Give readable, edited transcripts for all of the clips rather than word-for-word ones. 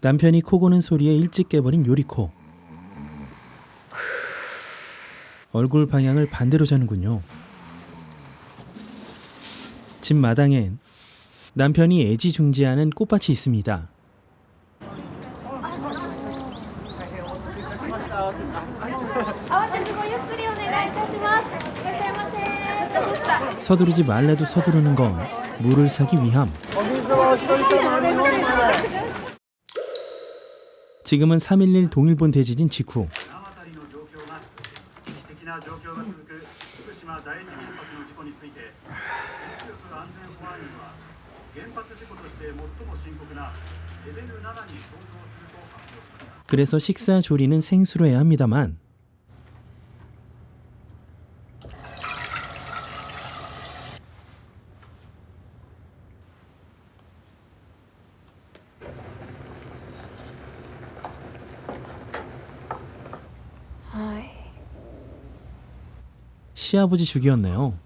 남편이 코 고는 소리에 일찍 깨버린 요리코. 얼굴 방향을 반대로 자는군요. 집 마당엔 남편이 애지중지하는 꽃밭이 있습니다. 서두르지 말래도 서두르는 건 물을 사기 위함. 지금은 3.11 동일본 대지진 직후. 그래서 식사 조리는 생수로 해야 합니다만 시아버지 죽이었네요.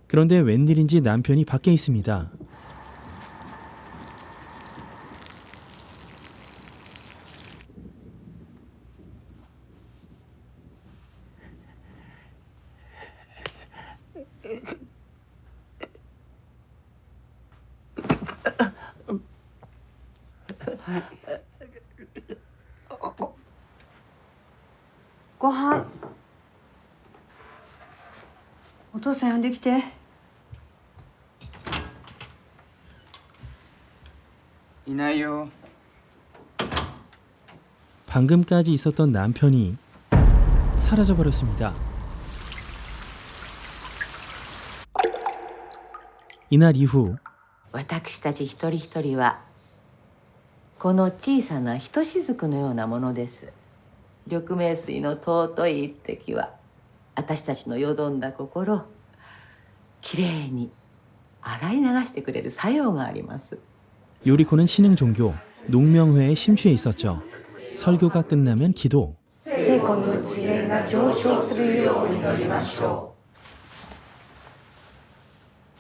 그런데 웬일인지 남편이 밖에 있습니다. 고항. お父さん呼んできて。いないよ。 방금까지 있었던 남편이 사라져버렸습니다. 이날 이후 私たち一人一人はこの小さなひとしずくのようなものです。緑明水の尊い一滴は私たちのよどんだ心をきれいに洗い流してくれる作用があります。 요리코는 신흥 종교 농명회에 심취해 있었죠. 설교가 끝나면 기도. 聖子の次元が上昇するように祈りましょ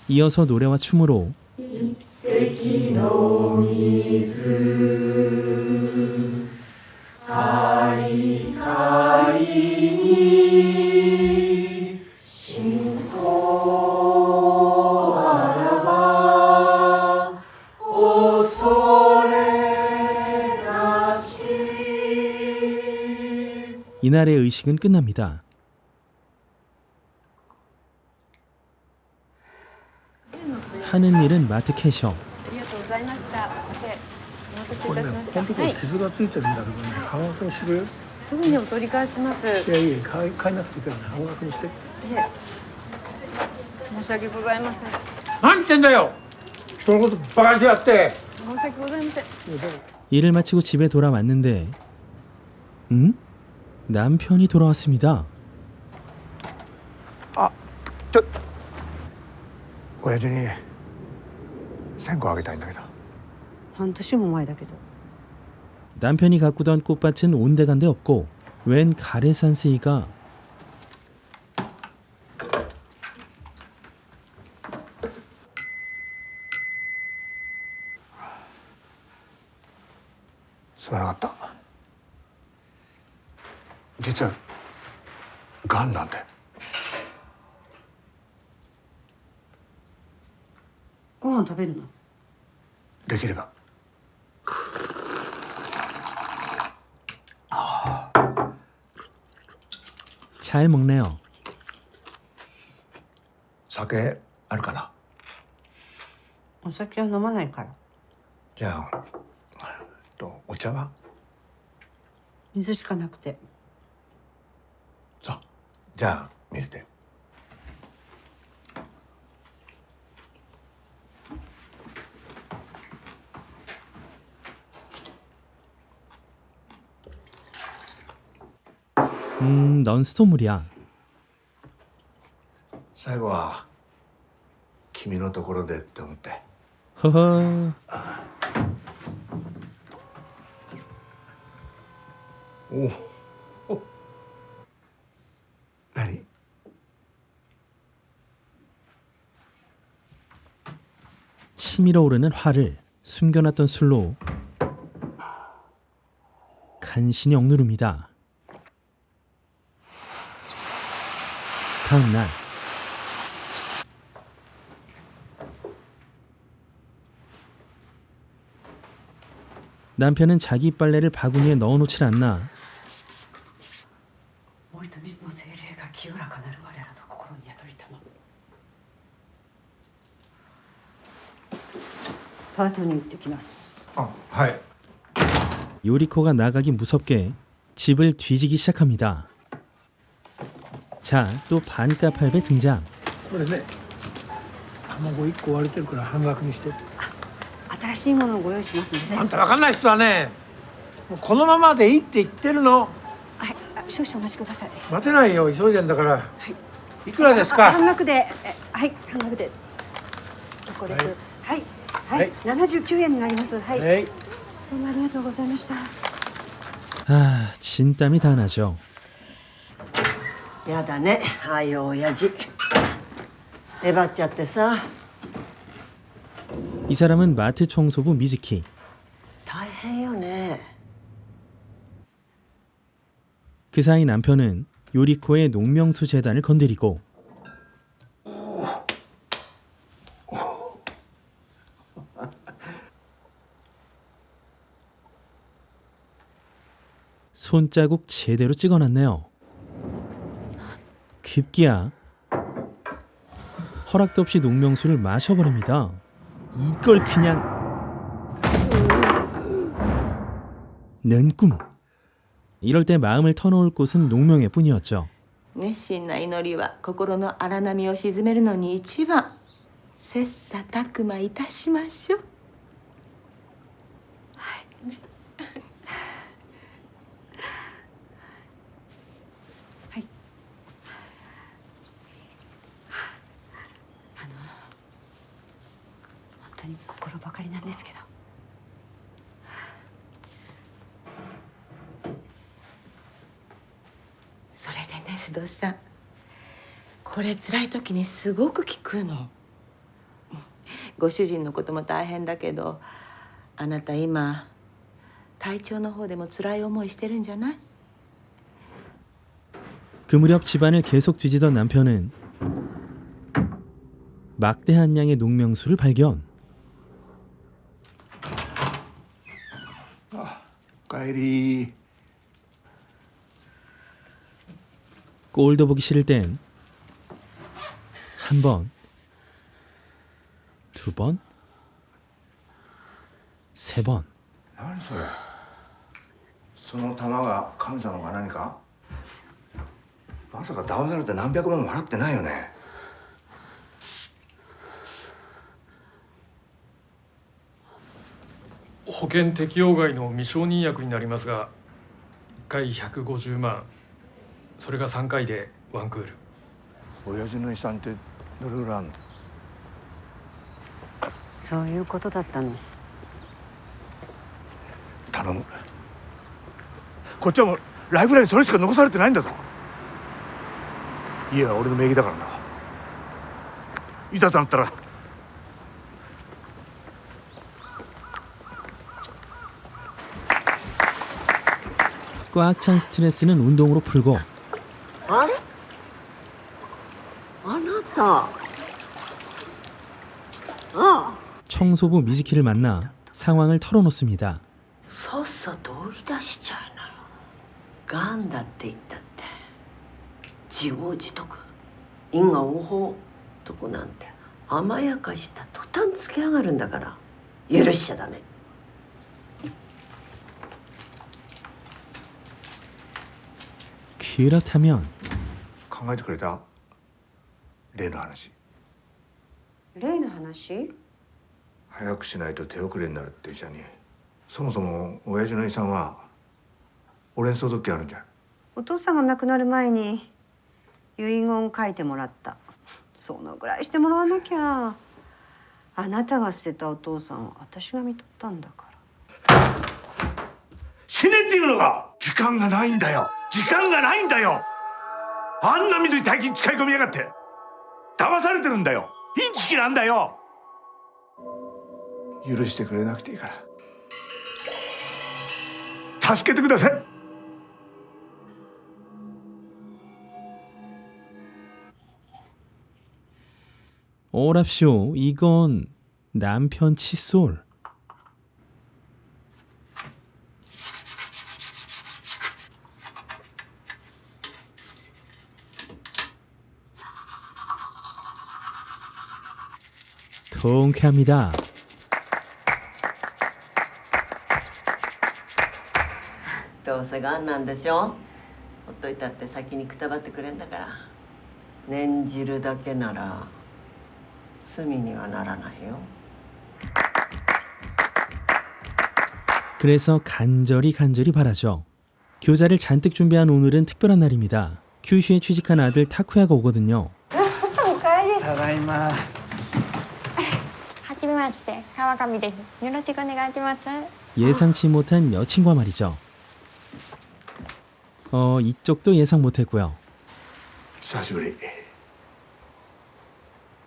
이어서 노래와 춤으로 う。一滴の水、大海に信仰あらば、恐れなし。 이날의 의식은 끝납니다. 하는 일은 마트 캐셔. ありがとうございました。お待たせいたしました。このところ傷がついてるんだけどね、半額にしてくれる？すぐにお取り返します。いやいや、買いなくていいからね、半額にして。いえ、申し訳ございません。何言ってんだよ、人のことバカにしやって。申し訳ございません。 일을 마치고 집에 돌아왔는데 남편이 돌아왔습니다. 親父に線香あげたいんだけど。半年も前だけど。 남편이 가꾸던 꽃밭은 온데간데 없고 웬 가래산스이가すまなかった。実はがんなんで。ご飯食べるの？できれば。 잘 먹네요. 酒あるかな。お酒は飲まないから。じゃあお茶は？水しかなくて。そう。じゃあ水で。넌스톱물이야. 最後は君のところでって思って。 허허. 오.何？ 치밀어 오르는 화를 숨겨놨던 술로 간신히 억누릅니다. 다음 날 남편은 자기 빨래를 바구니에 넣어놓질 않나 老いと水の精霊が清らかなる我らの心に宿りたまパートに行ってきます あ、はい。 요리코가 나가기 무섭게 집을 뒤지기 시작합니다. 자, 또 반값 할배 등장. これね、卵1個割れてるから半額にして。新しいものをご用意しますので、あんた分かんない人はね、もうこのままでいいって言ってるの。はい、少々お待ちください。待てないよ、急いでんだから。いくらですか。半額で、はい、半額で。結構です。はい、はい、79円になります。はい。どうもありがとうございました。 아, 진땀이 다 나죠. やだね、ああいう親父。えばっちゃってさ。 이 사람은 마트 청소부 미즈키. 大変よね。 그 사이 남편은 요리코의 농명수 재단을 건드리고 손자국 제대로 찍어놨네요. 급기야 허락도 없이 농명수를 마셔버립니다. 이걸 그냥 는 꿈. 이럴 때 마음을 터놓을 곳은 농명회 뿐이었죠. 熱心な祈りは心の荒波を鎮めるのに一番。切磋琢磨いたしましょう。本当に心ばかりなんですけど。それでね、須藤さん、これ辛い時にすごく効くの。ご主人のことも大変だけど、あなた今体調の方でも辛い思いしてるんじゃない？ 그 무렵 집안을 계속 뒤지던 남편은 막대한 양의 농명수를 발견. おかえり。 꼴도 보기 싫을 땐 한 번, 두 번, 세 번. 何それ。その玉が神様が何か。まさか騙されて何百万も払ってないよね。保険適用外の未承認薬になりますが、1回150万、それが3回でワンクール。親父の遺産ってどれぐらいあんの。そういうことだったの。頼む。こっちはもうライブラリにそれしか残されてないんだぞ。家は俺の名義だからな。いざとなったら。 꽉 찬 스트레스는 운동으로 풀고 あれ？あなた。ああ。 청소부 미즈키를 만나 상황을 털어놓습니다. さっさと追い出しちゃいなよ。がんだって言ったって。自業自得。因果応報。とこなんて甘やかした途端つけ上がるんだから。許しちゃダメ。 그렇다면 考えてくれた例の話。例の話？早くしないと手遅れになるって医者に。そもそも親父の遺産は俺に相続権あるんじゃん。お父さんが亡くなる前に遺言書いてもらった。そのぐらいしてもらわなきゃ。あなたが捨てたお父さんを私が見とったんだから。死ねっていうのが時間がないんだよ。時間がないんだよ。あんな水に大金使い込みやがって。騙されてるんだよ。インチキなんだよ。許してくれなくていいから助けてください。 오랍쇼, 이건 남편 칫솔. 통쾌합니다. どうせがんなんでしょ。ほっといたって先にくたばってくれんだから。念じるだけなら罪にはならないよ。 그래서 간절히 바라죠. 교자를 잔뜩 준비한 오늘은 특별한 날입니다. 큐슈에 취직한 아들 타쿠야가 오거든요. ただいま。はじめまして川上です。よろしくお願いします。 예상치 못한 여친과 말이죠. 이쪽도 예상 못했고요. 久しぶり。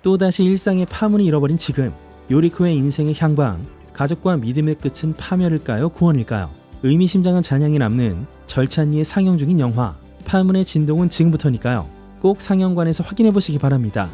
또다시 일상의 파문이 잃어버린 지금, 요리코의 인생의 향방, 가족과 믿음의 끝은 파멸일까요? 구원일까요? 의미심장한 잔향이 남는 절찬리에 상영 중인 영화 파문의 진동은 지금부터니까요. 꼭 상영관에서 확인해보시기 바랍니다.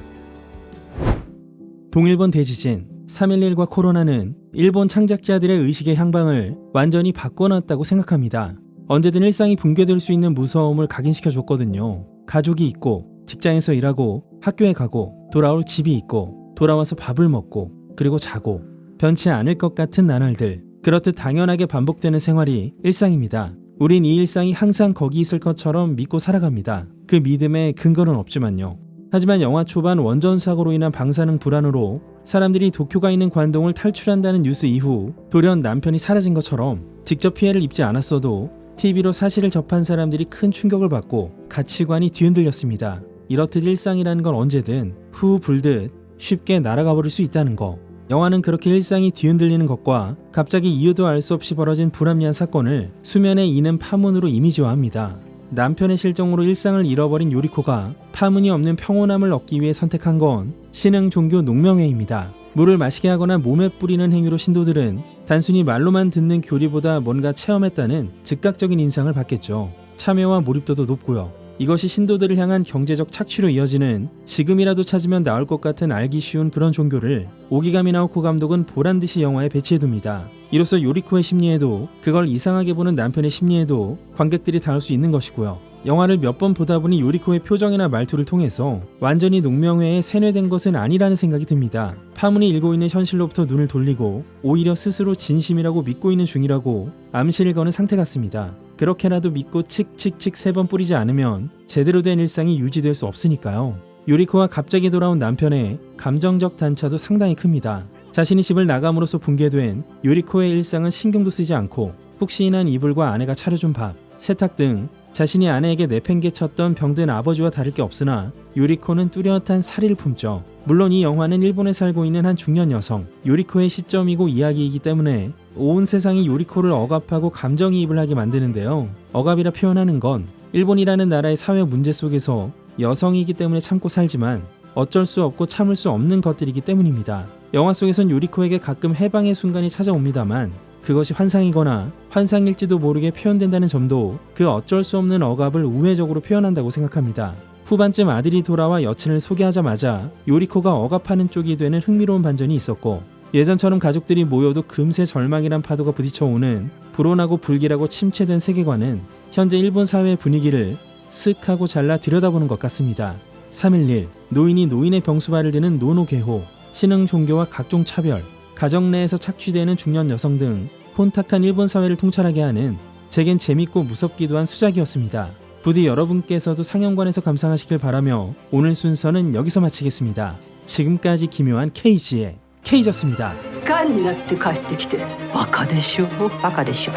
동일본 대지진, 3.11과 코로나는 일본 창작자들의 의식의 향방을 완전히 바꿔놨다고 생각합니다. 언제든 일상이 붕괴될 수 있는 무서움을 각인시켜줬거든요. 가족이 있고, 직장에서 일하고, 학교에 가고, 돌아올 집이 있고, 돌아와서 밥을 먹고, 그리고 자고, 변치 않을 것 같은 나날들, 그렇듯 당연하게 반복되는 생활이 일상입니다. 우린 이 일상이 항상 거기 있을 것처럼 믿고 살아갑니다. 그 믿음에 근거는 없지만요. 하지만 영화 초반 원전 사고로 인한 방사능 불안으로 사람들이 도쿄가 있는 관동을 탈출한다는 뉴스 이후 돌연 남편이 사라진 것처럼 직접 피해를 입지 않았어도 TV로 사실을 접한 사람들이 큰 충격을 받고 가치관이 뒤흔들렸습니다. 이렇듯 일상이라는 건 언제든 후 불듯 쉽게 날아가 버릴 수 있다는 거. 영화는 그렇게 일상이 뒤흔들리는 것과 갑자기 이유도 알 수 없이 벌어진 불합리한 사건을 수면에 이는 파문으로 이미지화합니다. 남편의 실종으로 일상을 잃어버린 요리코가 파문이 없는 평온함을 얻기 위해 선택한 건 신흥 종교 농명회입니다. 물을 마시게 하거나 몸에 뿌리는 행위로 신도들은 단순히 말로만 듣는 교리보다 뭔가 체험했다는 즉각적인 인상을 받겠죠. 참여와 몰입도도 높고요. 이것이 신도들을 향한 경제적 착취로 이어지는 지금이라도 찾으면 나올 것 같은 알기 쉬운 그런 종교를 오기가미 나오코 감독은 보란듯이 영화에 배치해둡니다. 이로써 요리코의 심리에도 그걸 이상하게 보는 남편의 심리에도 관객들이 닿을 수 있는 것이고요. 영화를 몇 번 보다 보니 요리코의 표정이나 말투를 통해서 완전히 농명회에 세뇌된 것은 아니라는 생각이 듭니다. 파문이 일고 있는 현실로부터 눈을 돌리고 오히려 스스로 진심이라고 믿고 있는 중이라고 암시를 거는 상태 같습니다. 그렇게라도 믿고 칙칙칙 3번 뿌리지 않으면 제대로 된 일상이 유지될 수 없으니까요. 요리코와 갑자기 돌아온 남편의 감정적 단차도 상당히 큽니다. 자신이 집을 나감으로써 붕괴된 요리코의 일상은 신경도 쓰지 않고 푹 시인한 이불과 아내가 차려준 밥, 세탁 등 자신이 아내에게 내팽개쳤던 병든 아버지와 다를 게 없으나 요리코는 뚜렷한 사리를 품죠. 물론 이 영화는 일본에 살고 있는 한 중년 여성 요리코의 시점이고 이야기이기 때문에 온 세상이 요리코를 억압하고 감정이입을 하게 만드는데요. 억압이라 표현하는 건 일본이라는 나라의 사회 문제 속에서 여성이기 때문에 참고 살지만 어쩔 수 없고 참을 수 없는 것들이기 때문입니다. 영화 속에선 요리코에게 가끔 해방의 순간이 찾아옵니다만 그것이 환상이거나 환상일지도 모르게 표현된다는 점도 그 어쩔 수 없는 억압을 우회적으로 표현한다고 생각합니다. 후반쯤 아들이 돌아와 여친을 소개하자마자 요리코가 억압하는 쪽이 되는 흥미로운 반전이 있었고 예전처럼 가족들이 모여도 금세 절망이란 파도가 부딪혀오는 불온하고 불길하고 침체된 세계관은 현재 일본 사회의 분위기를 쓱 하고 잘라 들여다보는 것 같습니다. 3.11, 노인이 노인의 병수발을 드는 노노개호, 신흥 종교와 각종 차별, 가정 내에서 착취되는 중년 여성 등 혼탁한 일본 사회를 통찰하게 하는 제겐 재밌고 무섭기도 한 수작이었습니다. 부디 여러분께서도 상영관에서 감상하시길 바라며 오늘 순서는 여기서 마치겠습니다. 지금까지 기묘한 KG의 K졌습니다. がんになって帰ってきてバカでしょバカでしょ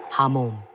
波紋